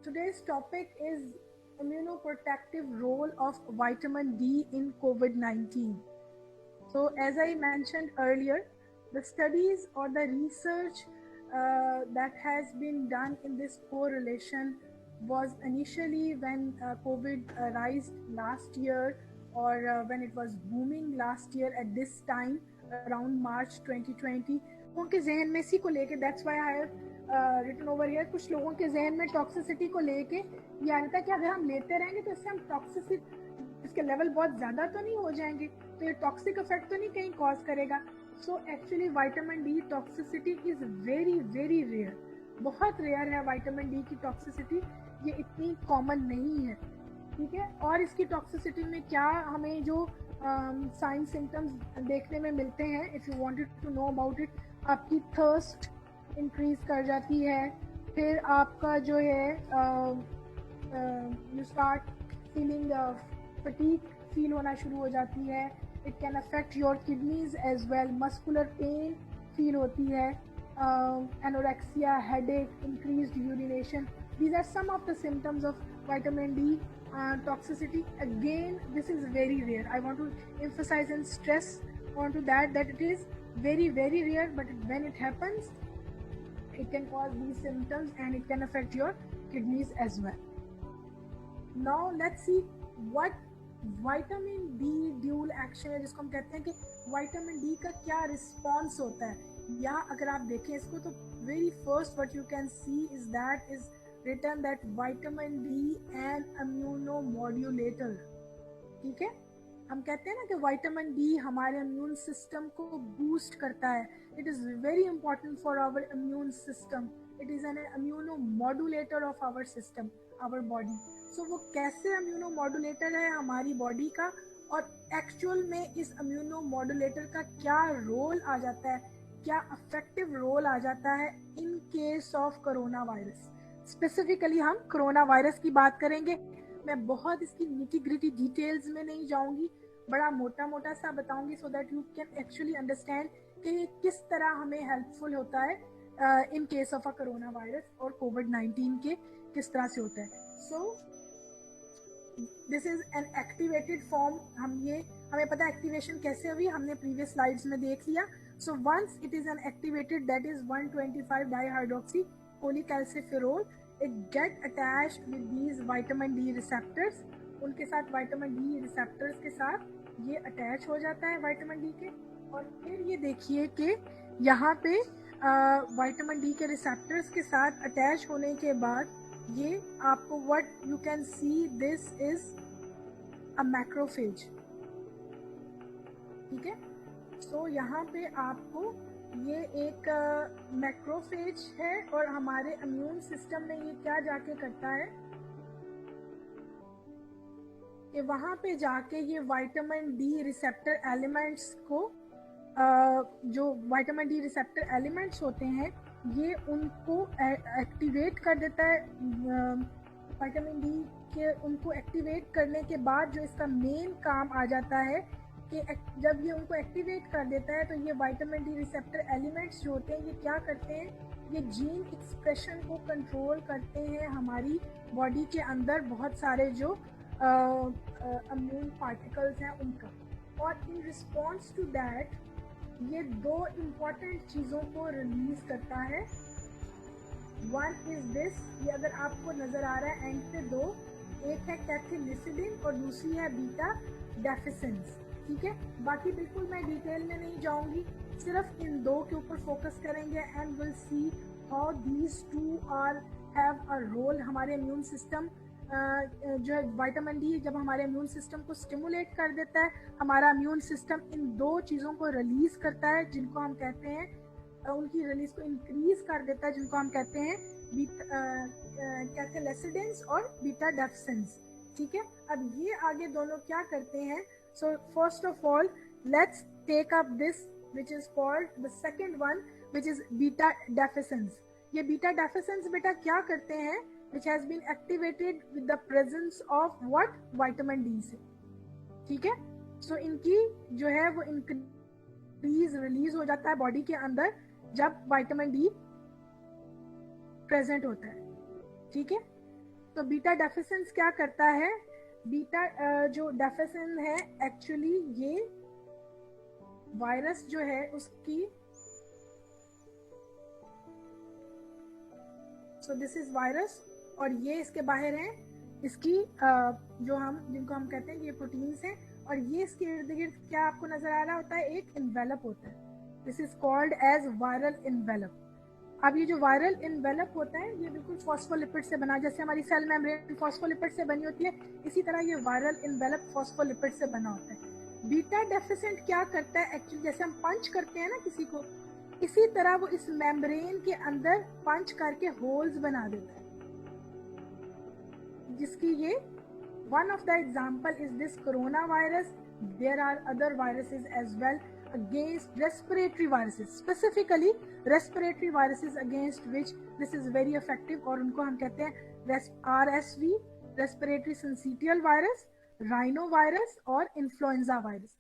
today's topic is immunoprotective role of vitamin D in COVID-19. So as I mentioned earlier, the studies or the research that has been done in this correlation was initially when COVID arose last year, or when it was booming last year at this time around March 2020. उनके जहन में इसी को लेके, that's why I have written over here, कुछ लोगों के जहन में टॉक्सिसिटी को लेके ये आने था कि अगर हम लेते रहेंगे तो इससे हम टॉक्सिसिटी, इसके लेवल बहुत ज्यादा तो नहीं हो जाएंगे, तो ये टॉक्सिक इफेक्ट तो नहीं कहीं कॉज करेगा. So actually vitamin D toxicity is very very rare, बहुत रेयर है विटामिन डी की टॉक्सिसिटी, ये इतनी कॉमन नहीं है. ठीक है. और इसकी टॉक्सिसिटी में क्या हमें जो साइन सिम्टम्स देखने में मिलते हैं, if you wanted to know about it, आपकी थर्स्ट इंक्रीज कर जाती है, फिर आपका जो है you start feeling fatigue feel होना शुरू हो जाती है. It can affect your kidneys as well, muscular pain feel होती है, anorexia, headache, increased urination. These are some of the symptoms of vitamin D toxicity. Again, this is very rare. I want to emphasize and stress onto that it is very very rare, but when it happens, it can cause these symptoms and it can affect your kidneys as well. Now let's see what vitamin D dual action है, जिसको हम कहते हैं कि vitamin D का क्या response होता है. या अगर आप देखें इसको तो very first what you can see is that is written that vitamin D an immunomodulator. ठीक है. हम कहते हैं ना कि विटामिन डी हमारे इम्यून सिस्टम को बूस्ट करता है. It is very important for our immune system. It is an immunomodulator of our system, our body. So वो कैसे इम्यूनोमॉड्यूलेटर है हमारी बॉडी का, और एक्चुअल में इस इम्यूनोमॉड्यूलेटर का क्या रोल आ जाता है, क्या इफेक्टिव रोल आ जाता है in case of corona virus. Specifically हम कोरोना वायरस की बात करेंगे. मैं बहुत इसकी निटी ग्रिटी डिटेल्स में नहीं जाऊंगी, बड़ा मोटा मोटा सा बताऊंगी so that you can actually understand कि ये किस तरह हमें हेल्पफुल होता है in case of a corona virus, और कोविड-19 के किस तरह से होता है. So this is an activated form. हमें पता है एक्टिवेशन कैसे हुई, हमने प्रीवियस स्लाइड्स में देख लिया. So once it is an activated, that is 125 dihydroxy cholecalciferol, it get attached with these vitamin D receptors. उनके साथ vitamin D receptors के साथ ये attach हो जाता है vitamin D के. और फिर ये देखिए कि यहाँ पे vitamin D के receptors के साथ attach होने के बाद ये आपको what you can see, this is a macrophage. ठीक है. so यहाँ पे आपको ये एक मैक्रोफेज है, और हमारे इम्यून सिस्टम में ये क्या जाके करता है कि वहाँ पे जाके ये विटामिन डी रिसेप्टर एलिमेंट्स को, जो विटामिन डी रिसेप्टर एलिमेंट्स होते हैं, ये उनको एक्टिवेट कर देता है. विटामिन डी के उनको एक्टिवेट करने के बाद जो इसका मेन काम आ जाता है कि जब ये उनको एक्टिवेट कर देता है तो ये विटामिन डी रिसेप्टर एलिमेंट्स जो होते हैं ये क्या करते हैं, ये जीन एक्सप्रेशन को कंट्रोल करते हैं हमारी बॉडी के अंदर, बहुत सारे जो इम्यून पार्टिकल्स हैं उनका. और इन रिस्पॉन्स टू दैट ये दो इम्पॉर्टेंट चीज़ों को रिलीज करता है. वन इज दिस, ये अगर आपको नज़र आ रहा है एंड पे दो, एक है कैथेलिसिडिन और दूसरी है बीटा डेफिसेंस. ठीक है. बाकी बिल्कुल मैं डिटेल में नहीं जाऊंगी, सिर्फ इन दो के ऊपर फोकस करेंगे and will see how these two are have a role. हमारे इम्यून सिस्टम जो है विटामिन डी जब हमारे इम्यून सिस्टम को स्टिमुलेट कर देता है, हमारा इम्यून सिस्टम इन दो चीज़ों को रिलीज करता है जिनको हम कहते हैं, उनकी रिलीज को इंक्रीज कर देता है जिनको हम कहते हैं कैथेलिसिडिन्स और बीटा डेफिसेंस. ठीक है. अब ये आगे दोनों क्या करते हैं. So first of all, let's take up this which is called the second one, which is beta deficens. ये beta deficens बेटा क्या करते हैं, which has been activated with the presence of what, vitamin D से. ठीक है. so इनकी जो है वो इंक्रीज रिलीज हो जाता है बॉडी के अंदर जब vitamin D प्रेजेंट होता है. ठीक है. तो बीटा डेफिसेंस क्या करता है? बीटा जो डेफिसेंस है एक्चुअली ये वायरस जो है उसकी, सो दिस इज वायरस और ये इसके बाहर है, इसकी जो हम जिनको हम कहते हैं कि ये प्रोटीन्स हैं, और ये इसके इर्द गिर्द क्या आपको नजर आ रहा होता है? एक इन्वेलप होता है। This is called as viral envelope. अब ये जो वायरल इन्वेलप होता है ये बिल्कुल फॉस्फोलिपिड से बना, जैसे हमारी सेल मेम्ब्रेन फॉस्फोलिपिड से बनी होती है, इसी तरह ये वायरल इन्वेलप फॉस्फोलिपिड से बना होता है। बीटा डेफिशिएंट क्या करता है एक्चुअली, जैसे हम पंच करते हैं ना किसी को, इसी तरह वो इस मेम्ब्रेन के अंदर पंच करके होल्स बना देता है, जिसकी ये one of the example is this corona virus. There are other viruses as well against respiratory viruses, specifically respiratory viruses against which this is very effective, और उनको हम कहते हैं RSV, respiratory syncytial virus, rhinovirus और influenza virus।